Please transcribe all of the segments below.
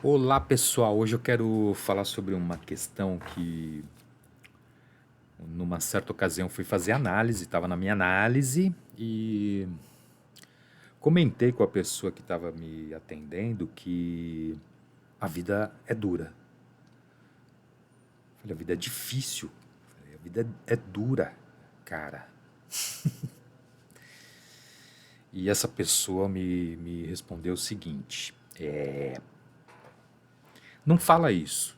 Olá pessoal, hoje eu quero falar sobre uma questão que, numa certa ocasião, fui fazer análise, estava na minha análise e comentei com a pessoa que estava me atendendo que a vida é dura. Falei, a vida é difícil, falei, a vida é dura, cara. E essa pessoa me respondeu o seguinte: não fala isso,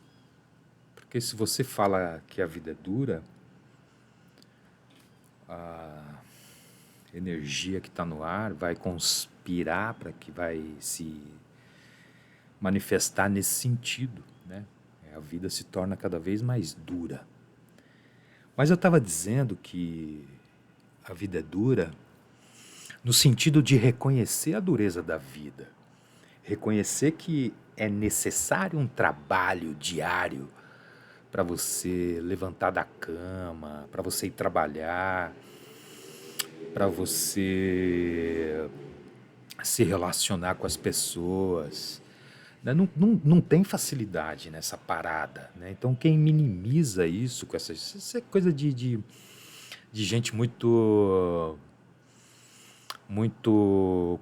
porque se você fala que a vida é dura, energia que está no ar vai conspirar para que vai se manifestar nesse sentido, né? A vida se torna cada vez mais dura. Mas eu estava dizendo que a vida é dura no sentido de reconhecer a dureza da vida, reconhecer que é necessário um trabalho diário para você levantar da cama, para você ir trabalhar, para você se relacionar com as pessoas. Né? Não tem facilidade nessa parada. Né? Então, quem minimiza isso, isso é coisa de gente muito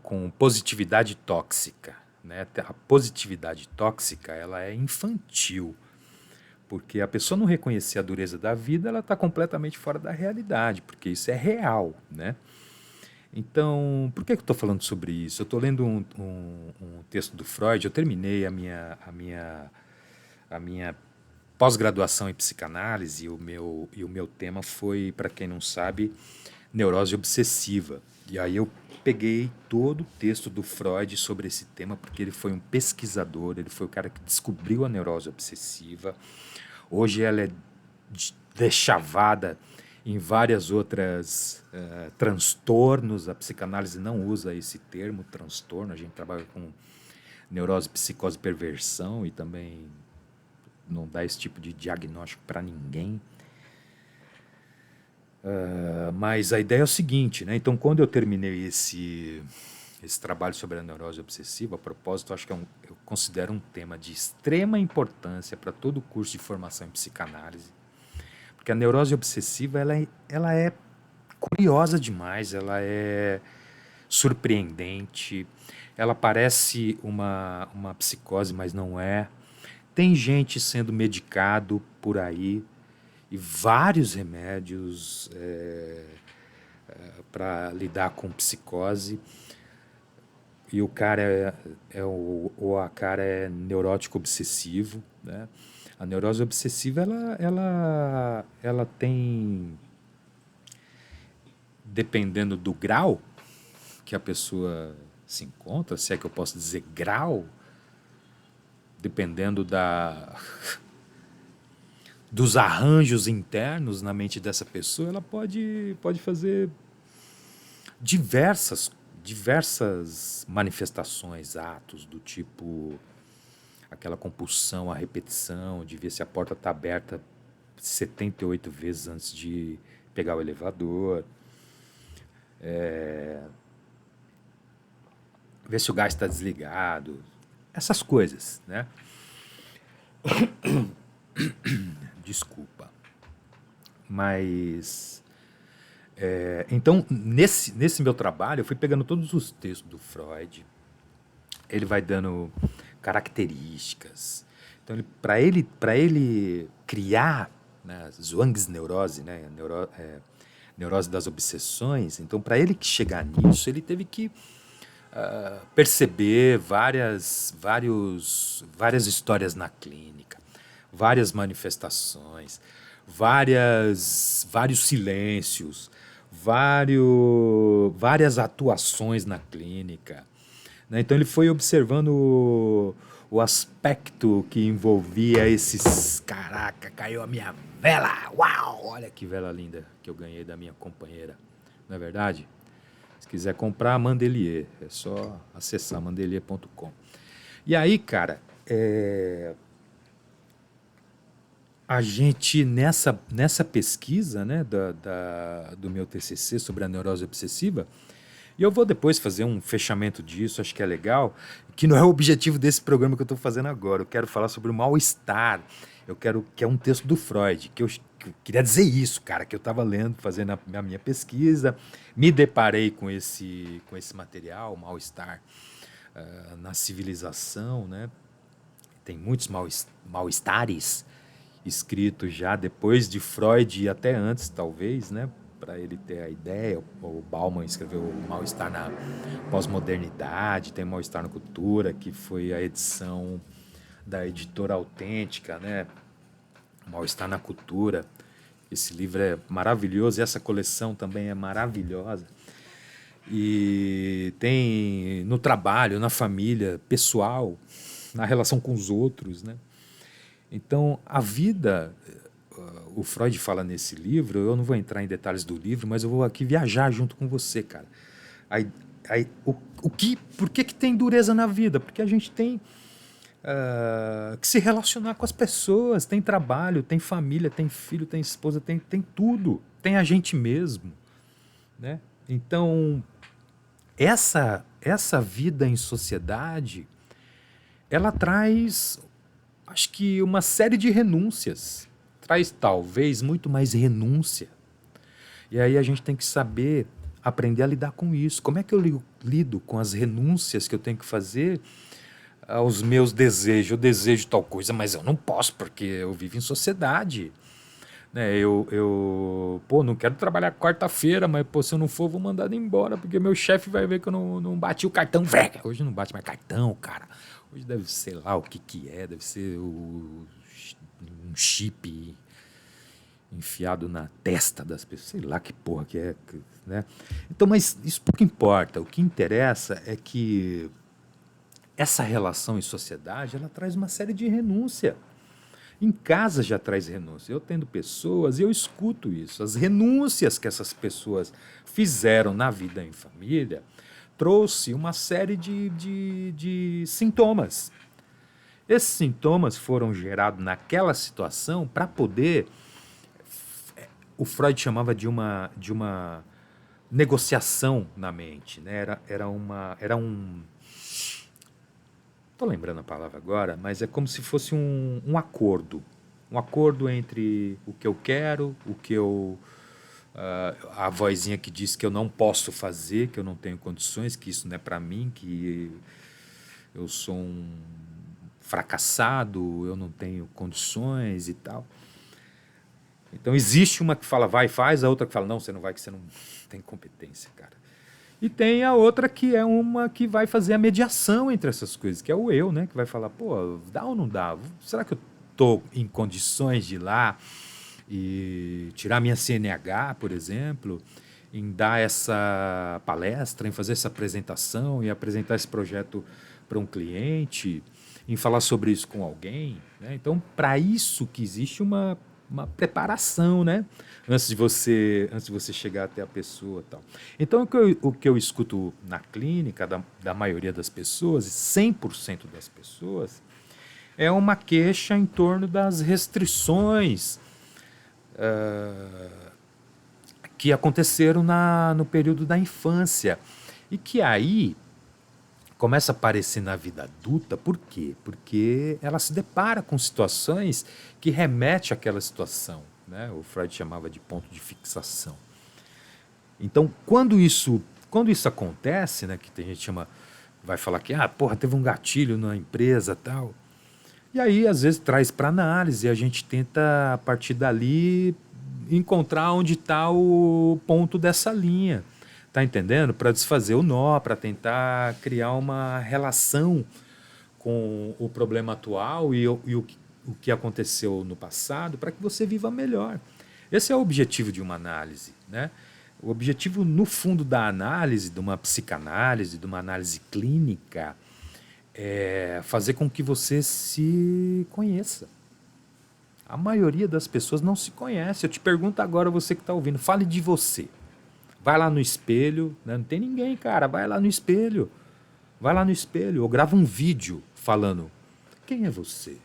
com positividade tóxica. Né? A positividade tóxica ela é infantil, porque a pessoa não reconhecer a dureza da vida, ela está completamente fora da realidade, porque isso é real. Né? Então, por que eu estou falando sobre isso? Eu estou lendo um texto do Freud, eu terminei a minha pós-graduação em psicanálise e o meu tema foi, para quem não sabe, neurose obsessiva. E aí eu peguei todo o texto do Freud sobre esse tema, porque ele foi um pesquisador, ele foi o cara que descobriu a neurose obsessiva. Hoje ela é deschavada em várias outras transtornos. A psicanálise não usa esse termo, transtorno. A gente trabalha com neurose, psicose, perversão e também não dá esse tipo de diagnóstico para ninguém. Mas a ideia é o seguinte, né? Então, quando eu terminei esse trabalho sobre a neurose obsessiva, a propósito, acho que eu considero um tema de extrema importância para todo o curso de formação em psicanálise, porque a neurose obsessiva ela é curiosa demais, ela é surpreendente, ela parece uma psicose, mas não é. Tem gente sendo medicado por aí e vários remédios para lidar com psicose. E o cara ou a cara é neurótico obsessivo, né? A neurose obsessiva ela tem, dependendo do grau que a pessoa se encontra, se é que eu posso dizer grau, dependendo dos arranjos internos na mente dessa pessoa, ela pode fazer diversas manifestações, atos do tipo aquela compulsão à repetição, de ver se a porta está aberta 78 vezes antes de pegar o elevador, ver se o gás está desligado, essas coisas, né? Desculpa. Mas então, nesse meu trabalho, eu fui pegando todos os textos do Freud. Ele vai dando características. Então, para ele criar, né, Zwangsneurose, né, neurose das obsessões, então, para ele chegar nisso, ele teve que perceber várias histórias na clínica, várias manifestações, vários silêncios, várias atuações na clínica. Né? Então ele foi observando o aspecto que envolvia esses. Caraca, caiu a minha vela! Uau! Olha que vela linda que eu ganhei da minha companheira. Não é verdade? Se quiser comprar, Mandelier. É só acessar mandelier.com. E aí, cara, a gente, nessa pesquisa, né, do meu TCC sobre a neurose obsessiva, E eu vou depois fazer um fechamento disso, acho que é legal, que não é o objetivo desse programa que eu estou fazendo agora. Eu quero falar sobre o mal-estar. Eu quero que é um texto do Freud, que eu queria dizer isso, cara, que eu estava lendo, fazendo a minha pesquisa, me deparei com esse material, o mal-estar na civilização, né? Tem muitos mal-estares escritos já depois de Freud e até antes, talvez, né? Para ele ter a ideia. O Bauman escreveu o Mal-Estar na Pós-Modernidade, tem o Mal-Estar na Cultura, que foi a edição da editora Autêntica, né? Mal-Estar na Cultura. Esse livro é maravilhoso e essa coleção também é maravilhosa. E tem no trabalho, na família, pessoal, na relação com os outros, né? Então, a vida, o Freud fala nesse livro, eu não vou entrar em detalhes do livro, mas eu vou aqui viajar junto com você, cara. Aí, por que tem dureza na vida? Porque a gente tem que se relacionar com as pessoas, tem trabalho, tem família, tem filho, tem esposa, tem tudo. Tem a gente mesmo, né? Então, essa vida em sociedade, ela traz, acho que uma série de renúncias. Traz talvez muito mais renúncia. E aí a gente tem que saber aprender a lidar com isso. Como é que eu lido com as renúncias que eu tenho que fazer aos meus desejos? Eu desejo tal coisa, mas eu não posso porque eu vivo em sociedade. Né? Pô, não quero trabalhar quarta-feira, mas pô, se eu não for, vou mandar embora, porque meu chefe vai ver que eu não bati o cartão. Velho, hoje não bate mais cartão, cara. Hoje deve ser lá o que é, deve ser um chip enfiado na testa das pessoas, sei lá que porra que é, né? Então, mas isso pouco importa. O que interessa é que essa relação em sociedade, ela traz uma série de renúncia. Em casa já traz renúncia. Eu tendo pessoas, eu escuto isso. As renúncias que essas pessoas fizeram na vida em família trouxe uma série de sintomas. Esses sintomas foram gerados naquela situação para poder. O Freud chamava de uma negociação na mente. Né? Era um. Estou lembrando a palavra agora, mas é como se fosse um acordo. Um acordo entre o que eu quero, o que eu. A vozinha que diz que eu não posso fazer, que eu não tenho condições, que isso não é para mim, que eu sou um fracassado, eu não tenho condições e tal. Então existe uma que fala vai, faz, a outra que fala não, você não vai, que você não tem competência, cara. E tem a outra que é uma que vai fazer a mediação entre essas coisas, que é o eu, né? Que vai falar, pô, dá ou não dá? Será que eu estou em condições de ir lá e tirar minha CNH, por exemplo, em dar essa palestra, em fazer essa apresentação e apresentar esse projeto para um cliente, em falar sobre isso com alguém, né? Então, para isso que existe uma preparação, né? Antes de você chegar até a pessoa e tal. Então, o que eu escuto na clínica da maioria das pessoas, 100% das pessoas, é uma queixa em torno das restrições que aconteceram no período da infância. E que aí começa a aparecer na vida adulta, por quê? Porque ela se depara com situações que remetem àquela situação. Né? O Freud chamava de ponto de fixação. Então, quando isso acontece, né, que tem gente que vai falar que porra, teve um gatilho na empresa tal. E aí, às vezes, traz para análise e a gente tenta, a partir dali, encontrar onde está o ponto dessa linha. Tá entendendo? Para desfazer o nó, para tentar criar uma relação com o problema atual e o que aconteceu no passado, para que você viva melhor. Esse é o objetivo de uma análise, né? O objetivo, no fundo, da análise, de uma psicanálise, de uma análise clínica, é fazer com que você se conheça. A maioria das pessoas não se conhece. Eu te pergunto agora, você que está ouvindo, fale de você. Vai lá no espelho, né? Não tem ninguém, cara. Vai lá no espelho. Vai lá no espelho ou grava um vídeo falando: quem é você?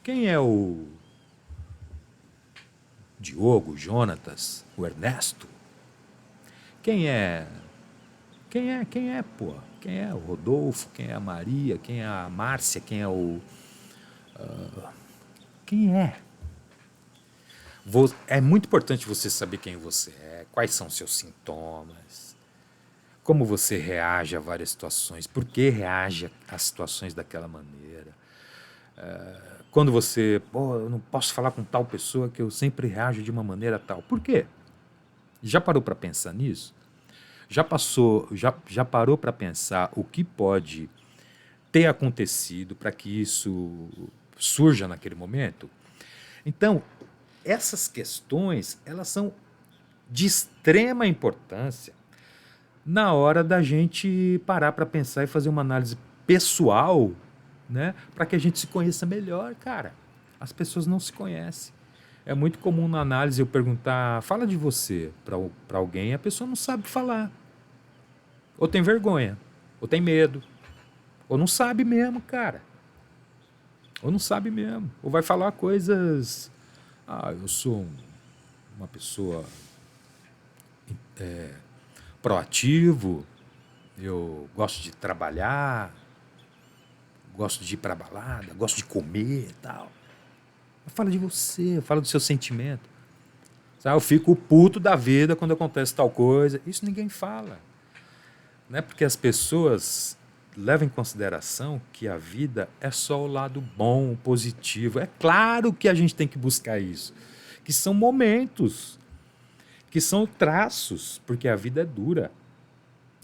Quem é o Diogo, o Jonatas, o Ernesto? Quem é Quem é, pô? Quem é o Rodolfo? Quem é a Maria? Quem é a Márcia? Quem é o... Quem é? É muito importante você saber quem você é, quais são seus sintomas, como você reage a várias situações, por que reage a situações daquela maneira. Quando você, pô, eu não posso falar com tal pessoa que eu sempre reajo de uma maneira tal. Por quê? Já parou para pensar nisso? Já parou para pensar o que pode ter acontecido para que isso surja naquele momento? Então, essas questões, elas são de extrema importância na hora da gente parar para pensar e fazer uma análise pessoal, né, para que a gente se conheça melhor, cara. As pessoas não se conhecem. É muito comum na análise eu perguntar, fala de você para alguém, e a pessoa não sabe falar. Ou tem vergonha, ou tem medo, ou não sabe mesmo, cara. Ou não sabe mesmo. Ou vai falar coisas. Ah, eu sou uma pessoa proativo, eu gosto de trabalhar, gosto de ir pra balada, gosto de comer e tal. Fala de você, fala do seu sentimento. Sabe? Eu fico puto da vida quando acontece tal coisa. Isso ninguém fala. Né? Porque as pessoas levam em consideração que a vida é só o lado bom, o positivo. É claro que a gente tem que buscar isso. Que são momentos, que são traços, porque a vida é dura.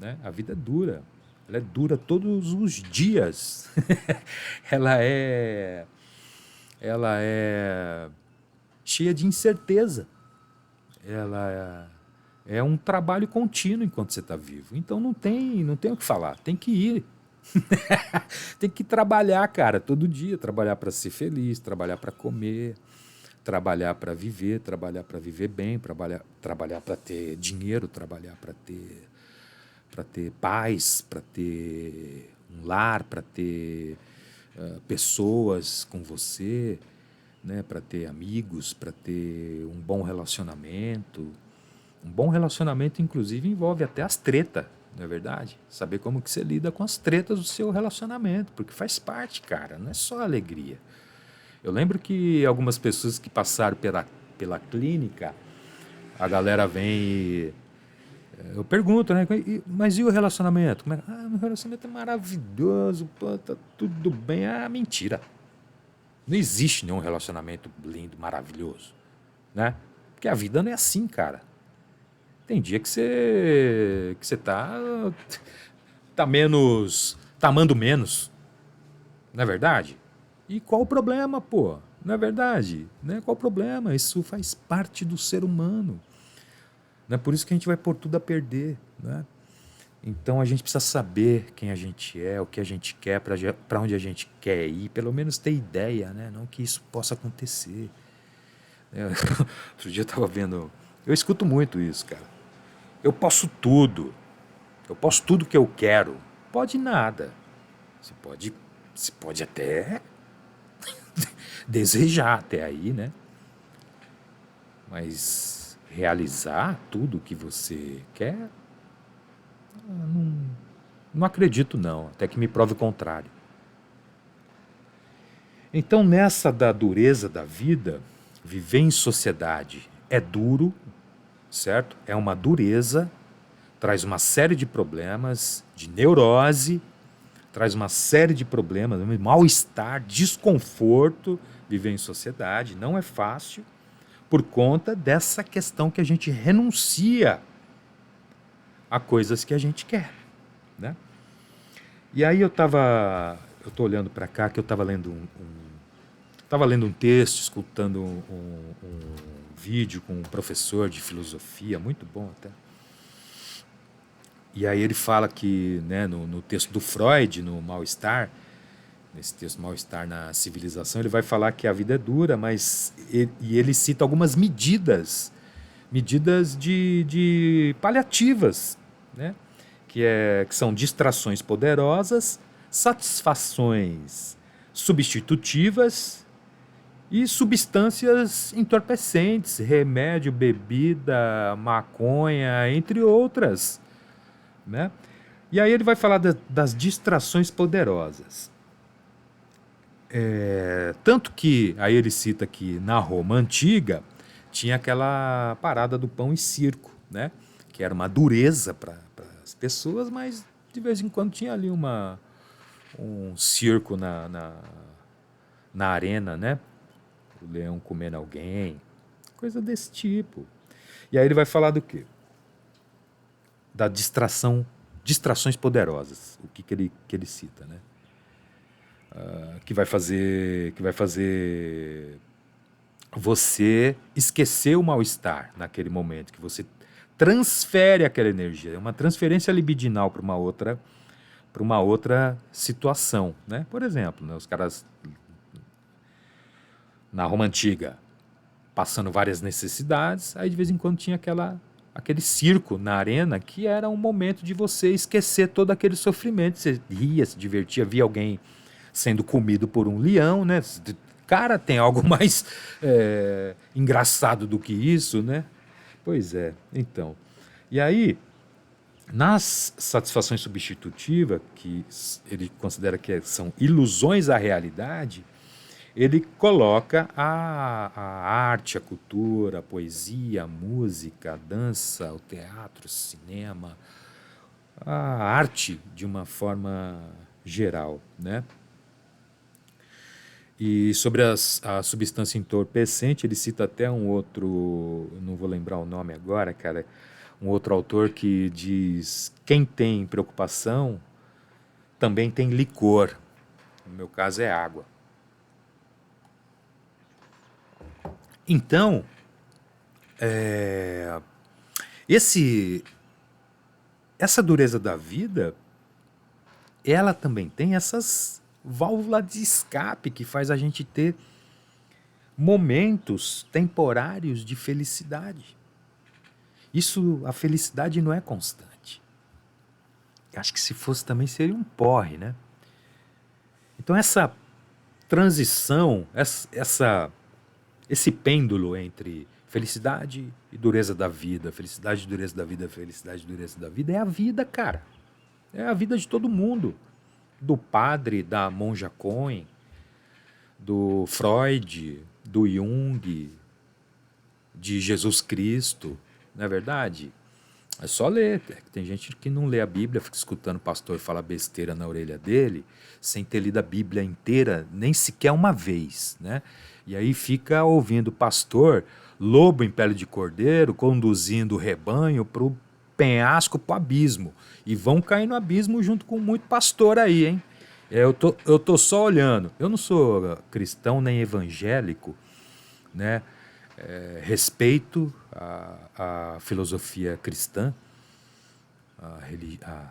Né? A vida é dura. Ela é dura todos os dias. ela é ela é cheia de incerteza. Ela é um trabalho contínuo enquanto você está vivo. Então não tem o que falar, tem que ir. Tem que trabalhar, cara, todo dia. Trabalhar para ser feliz, trabalhar para comer, trabalhar para viver bem, trabalhar para ter dinheiro, trabalhar para ter paz, para ter um lar, para ter pessoas com você, né, para ter amigos, para ter um bom relacionamento. Um bom relacionamento, inclusive, envolve até as tretas, não é verdade? Saber como que você lida com as tretas do seu relacionamento, porque faz parte, cara, não é só alegria. Eu lembro que algumas pessoas que passaram pela clínica, a galera vem e... Eu pergunto, né? Mas e o relacionamento? Como é? Ah, meu relacionamento é maravilhoso, pô, tá tudo bem. Ah, mentira. Não existe nenhum relacionamento lindo, maravilhoso, né? Porque a vida não é assim, cara. Tem dia que você tá menos, tá amando menos, não é verdade? E qual o problema, pô? Não é verdade? Né? Qual o problema? Isso faz parte do ser humano. Não é por isso que a gente vai pôr tudo a perder, né? Então a gente precisa saber quem a gente é, o que a gente quer, para onde a gente quer ir, pelo menos ter ideia, né? Não que isso possa acontecer. Outro dia eu estava vendo, eu escuto muito isso, cara. Eu posso tudo que eu quero. Pode nada. Você pode até desejar até aí, né? Mas realizar tudo que você quer, não acredito não, até que me prove o contrário. Então, nessa da dureza da vida, viver em sociedade é duro, certo? É uma dureza, traz uma série de problemas, de neurose, traz uma série de problemas, mal-estar, desconforto. Viver em sociedade não é fácil por conta dessa questão que a gente renuncia a coisas que a gente quer, né? E aí eu tô olhando para cá que eu estava lendo tava lendo um texto, escutando um vídeo com um professor de filosofia, muito bom até. E aí ele fala que, né, no texto do Freud, no Mal-Estar, nesse texto Mal-Estar na Civilização, ele vai falar que a vida é dura, mas ele cita algumas medidas de paliativas, né? Que são distrações poderosas, satisfações substitutivas e substâncias entorpecentes, remédio, bebida, maconha, entre outras, né? E aí ele vai falar das distrações poderosas. Tanto que, aí ele cita que na Roma Antiga tinha aquela parada do pão e circo, né? Que era uma dureza para as pessoas, mas de vez em quando tinha ali um circo na arena, né? O leão comendo alguém, coisa desse tipo. E aí ele vai falar do quê? Da distrações poderosas, o que ele cita, né? Que vai fazer você esquecer o mal-estar naquele momento, que você transfere aquela energia, é uma transferência libidinal para uma outra situação, né? Por exemplo, né, os caras na Roma Antiga passando várias necessidades, aí de vez em quando tinha aquele circo na arena que era um momento de você esquecer todo aquele sofrimento. Você ria, se divertia, via alguém sendo comido por um leão, né? Cara, tem algo mais engraçado do que isso, né? Pois é, então. E aí, nas satisfações substitutivas, que ele considera que são ilusões à realidade, ele coloca a arte, a cultura, a poesia, a música, a dança, o teatro, o cinema, a arte de uma forma geral, né? E sobre a substância entorpecente, ele cita até um outro, não vou lembrar o nome agora, cara, um outro autor que diz: quem tem preocupação também tem licor. No meu caso é água. Então, esse essa dureza da vida, ela também tem essas válvulas de escape que faz a gente ter momentos temporários de felicidade. A felicidade não é constante. Acho que se fosse também seria um porre, né? Então essa transição, esse pêndulo entre felicidade e dureza da vida, felicidade e dureza da vida, felicidade e dureza da vida, é a vida, cara. É a vida de todo mundo. Do padre, da monja Cohen, do Freud, do Jung, de Jesus Cristo, não é verdade? É só ler. Tem gente que não lê a Bíblia, fica escutando o pastor falar besteira na orelha dele, sem ter lido a Bíblia inteira, nem sequer uma vez, né? E aí fica ouvindo o pastor, lobo em pele de cordeiro, conduzindo o rebanho para o penhasco, para o abismo. E vão cair no abismo junto com muito pastor aí, hein? Eu tô só olhando. Eu não sou cristão nem evangélico, né? Respeito a filosofia cristã, a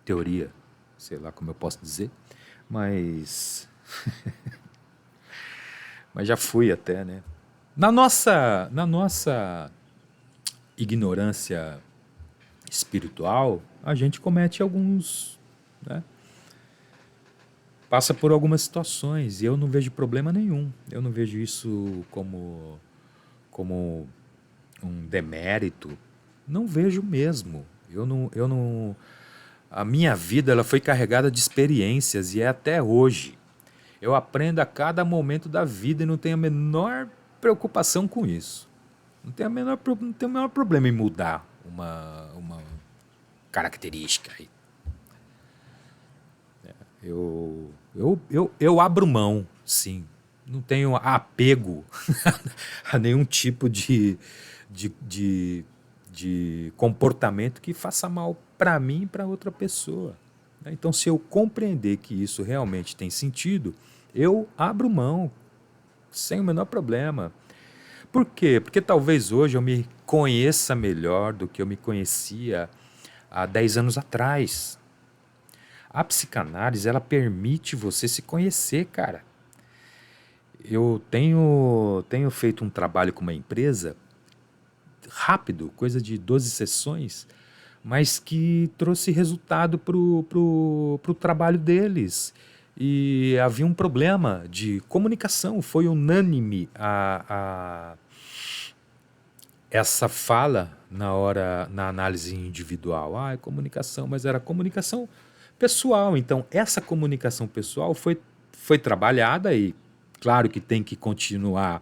teoria, sei lá como eu posso dizer, mas mas já fui até, né? Na nossa ignorância espiritual, a gente comete alguns, né? Passa por algumas situações e eu não vejo problema nenhum. Eu não vejo isso como um demérito. Não vejo mesmo. Eu não. A minha vida ela foi carregada de experiências e é até hoje. Eu aprendo a cada momento da vida e não tenho a menor preocupação com isso. Não tenho o menor problema em mudar uma característica. Eu abro mão, sim. Não tenho apego a nenhum tipo de comportamento que faça mal para mim e para outra pessoa. Então, se eu compreender que isso realmente tem sentido, eu abro mão sem o menor problema. Por quê? Porque talvez hoje eu me conheça melhor do que eu me conhecia há 10 anos atrás. A psicanálise, ela permite você se conhecer, cara. Eu tenho feito um trabalho com uma empresa rápido, coisa de 12 sessões, mas que trouxe resultado pro trabalho deles. E havia um problema de comunicação, foi unânime essa fala na análise individual, é comunicação, mas era comunicação pessoal. Então, essa comunicação pessoal foi trabalhada e, claro que tem que continuar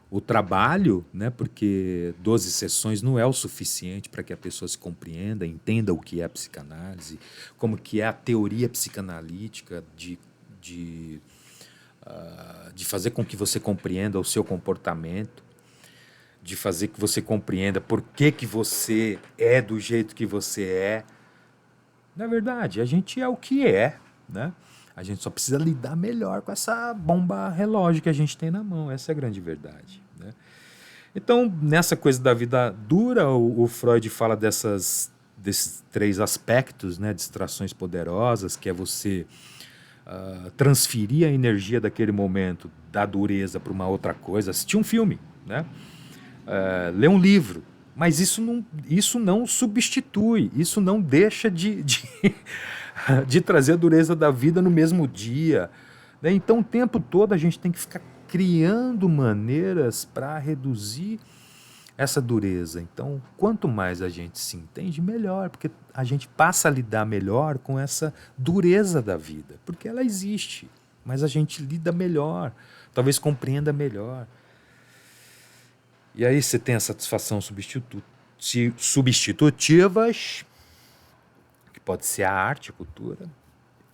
o trabalho, né? Porque 12 sessões não é o suficiente para que a pessoa se compreenda, entenda o que é a psicanálise, como que é a teoria psicanalítica de fazer com que você compreenda o seu comportamento, de fazer que você compreenda por que você é do jeito que você é. Na verdade, a gente é o que é, né? A gente só precisa lidar melhor com essa bomba relógio que a gente tem na mão. Essa é a grande verdade, né? Então, nessa coisa da vida dura, o Freud fala desses 3 aspectos, né? Distrações poderosas, que é você transferir a energia daquele momento da dureza para uma outra coisa, assistir um filme, né? Ler um livro. Mas isso não substitui, isso não deixa de trazer a dureza da vida no mesmo dia, né? Então, o tempo todo a gente tem que ficar criando maneiras para reduzir essa dureza. Então, quanto mais a gente se entende, melhor, porque a gente passa a lidar melhor com essa dureza da vida, porque ela existe, mas a gente lida melhor, talvez compreenda melhor. E aí você tem a satisfação substitutivas, que pode ser a arte, a cultura,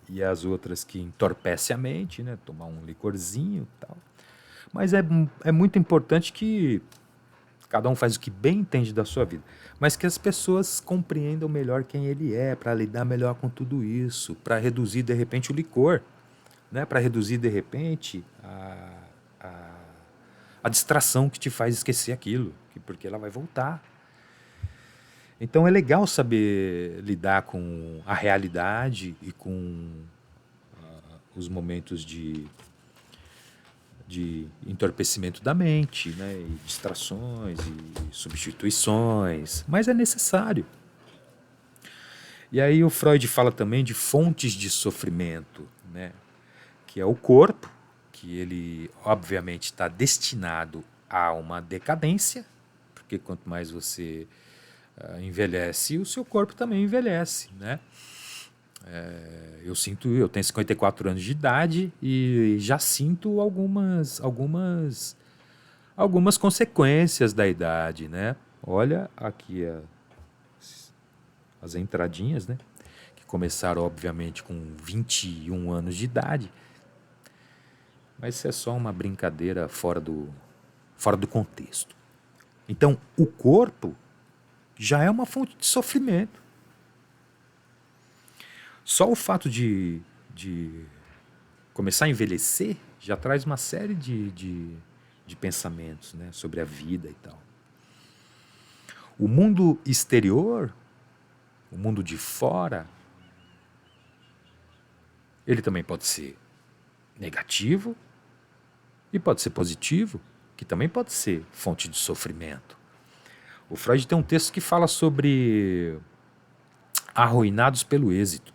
e as outras que entorpece a mente, né? Tomar um licorzinho e tal. Mas é muito importante que cada um faz o que bem entende da sua vida, mas que as pessoas compreendam melhor quem ele é, para lidar melhor com tudo isso, para reduzir de repente o licor, né? Para reduzir de repente a distração que te faz esquecer aquilo, porque ela vai voltar. Então é legal saber lidar com a realidade e com os momentos de entorpecimento da mente, né? E distrações e substituições, mas é necessário. E aí o Freud fala também de fontes de sofrimento, né? Que é o corpo, que ele obviamente está destinado a uma decadência, porque quanto mais você envelhece, o seu corpo também envelhece, né? Eu tenho 54 anos de idade e já sinto algumas consequências da idade, né? Olha aqui as entradinhas, né? Que começaram, obviamente, com 21 anos de idade. Mas isso é só uma brincadeira fora do contexto. Então, o corpo já é uma fonte de sofrimento. Só o fato de começar a envelhecer já traz uma série de pensamentos, né, sobre a vida e tal. O mundo exterior, o mundo de fora, ele também pode ser negativo e pode ser positivo, que também pode ser fonte de sofrimento. O Freud tem um texto que fala sobre arruinados pelo êxito.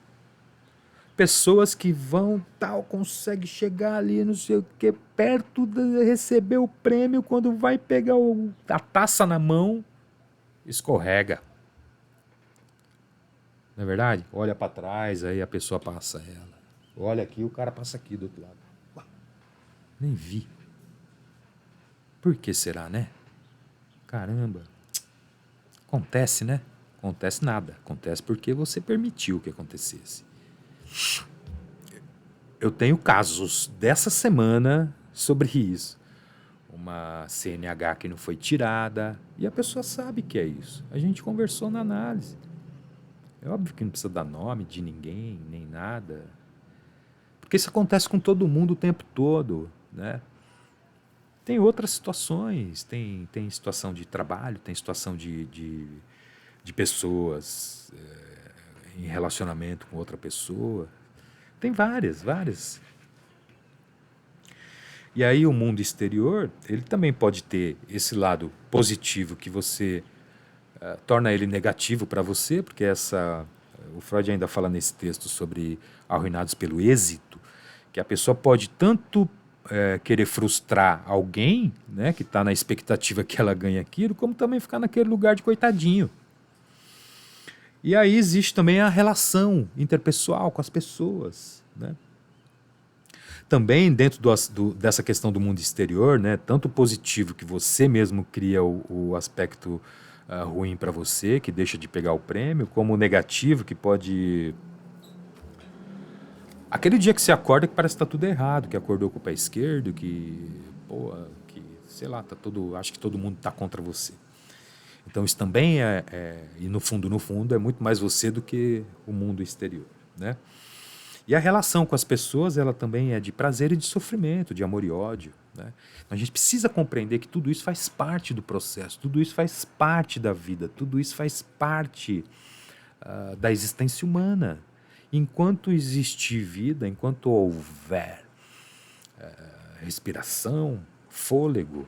Pessoas que vão, conseguem chegar ali, não sei o que, perto de receber o prêmio, quando vai pegar a taça na mão, escorrega. Não é verdade? Olha para trás, aí a pessoa passa ela. Olha aqui, o cara passa aqui do outro lado. Uau, nem vi. Por que será, né? Caramba. Acontece, né? Acontece nada. Acontece porque você permitiu que acontecesse. Eu tenho casos dessa semana sobre isso. Uma CNH que não foi tirada e a pessoa sabe que é isso. A gente conversou na análise. É óbvio que não precisa dar nome de ninguém, nem nada. Porque isso acontece com todo mundo o tempo todo, né? Tem outras situações, tem situação de trabalho, tem situação de pessoas em relacionamento com outra pessoa. Tem várias. E aí o mundo exterior, ele também pode ter esse lado positivo que você torna ele negativo para você, porque o Freud ainda fala nesse texto sobre arruinados pelo êxito, que a pessoa pode tanto querer frustrar alguém, né, que está na expectativa que ela ganhe aquilo, como também ficar naquele lugar de coitadinho. E aí existe também a relação interpessoal com as pessoas, né? Também dentro dessa questão do mundo exterior, né, tanto o positivo que você mesmo cria o aspecto ruim para você, que deixa de pegar o prêmio, como o negativo que pode... Aquele dia que você acorda que parece que tá tudo errado, que acordou com o pé esquerdo, que sei lá, acho que todo mundo tá contra você. Então isso também e no fundo, é muito mais você do que o mundo exterior, né? E a relação com as pessoas, ela também é de prazer e de sofrimento, de amor e ódio, né? Então a gente precisa compreender que tudo isso faz parte do processo, tudo isso faz parte da vida, tudo isso faz parte da existência humana. Enquanto existir vida, enquanto houver respiração, fôlego,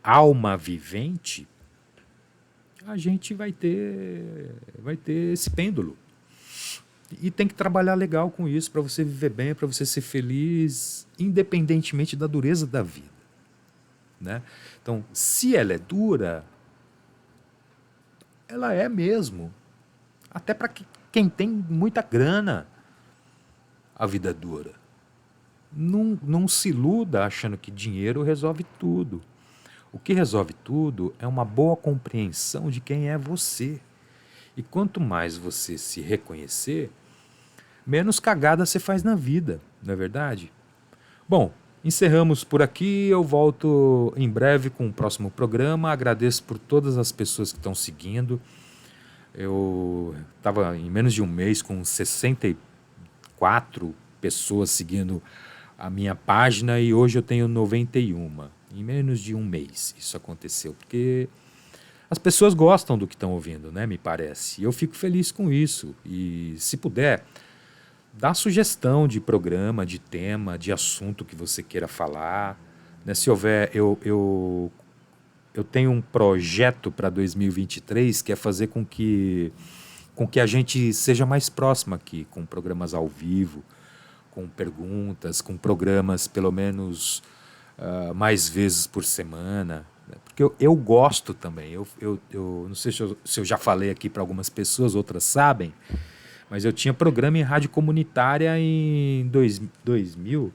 alma vivente, a gente vai ter esse pêndulo. E tem que trabalhar legal com isso para você viver bem, para você ser feliz, independentemente da dureza da vida, né? Então, se ela é dura, ela é mesmo. Até para quem tem muita grana, a vida é dura. Não se iluda achando que dinheiro resolve tudo. O que resolve tudo é uma boa compreensão de quem é você. E quanto mais você se reconhecer, menos cagada você faz na vida, não é verdade? Bom, encerramos por aqui. Eu volto em breve com o próximo programa. Agradeço por todas as pessoas que estão seguindo. Eu estava em menos de um mês com 64 pessoas seguindo a minha página e hoje eu tenho 91. Em menos de um mês isso aconteceu, porque as pessoas gostam do que estão ouvindo, né? Me parece. E eu fico feliz com isso. E se puder, dá sugestão de programa, de tema, de assunto que você queira falar, né? Se houver, eu tenho um projeto para 2023 que é fazer com que a gente seja mais próximo aqui, com programas ao vivo, com perguntas, com programas pelo menos mais vezes por semana, né? Porque eu gosto também. Eu não sei se eu já falei aqui para algumas pessoas, outras sabem, mas eu tinha programa em rádio comunitária em 2000,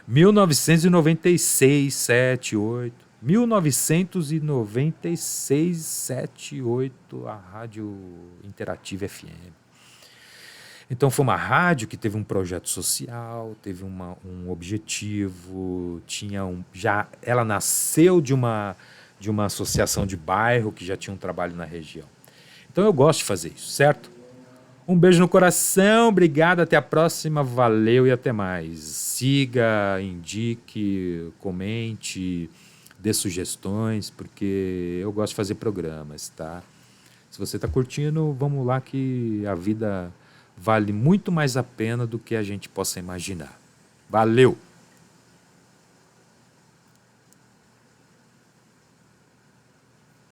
1996, 7, 8. 1996, 7, 8, a Rádio Interativa FM. Então foi uma rádio que teve um projeto social, teve um objetivo, ela nasceu de uma associação de bairro que já tinha um trabalho na região. Então eu gosto de fazer isso, certo? Um beijo no coração, obrigado, até a próxima, valeu e até mais. Siga, indique, comente, dê sugestões, porque eu gosto de fazer programas, tá? Se você está curtindo, vamos lá que a vida vale muito mais a pena do que a gente possa imaginar. Valeu!